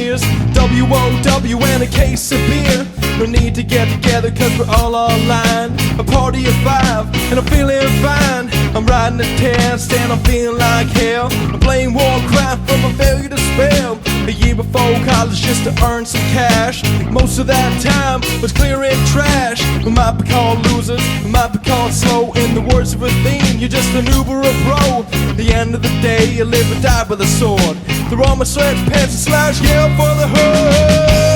cheers, WOW and a case of beer. No need to get together cause we're all online. A party of 5 and I'm feeling fine. I'm riding a 10, stand I'm feeling like hell. I'm playing Warcraft from a failure to spell. A year before college just to earn some cash. Most of that time was clearing trash. We might be called losers, we might be called slow. In the words of a theme, you're just an Uber or pro. At the end of the day, you live or die with a sword. Through all my sweatpants and slash, yell for the hood.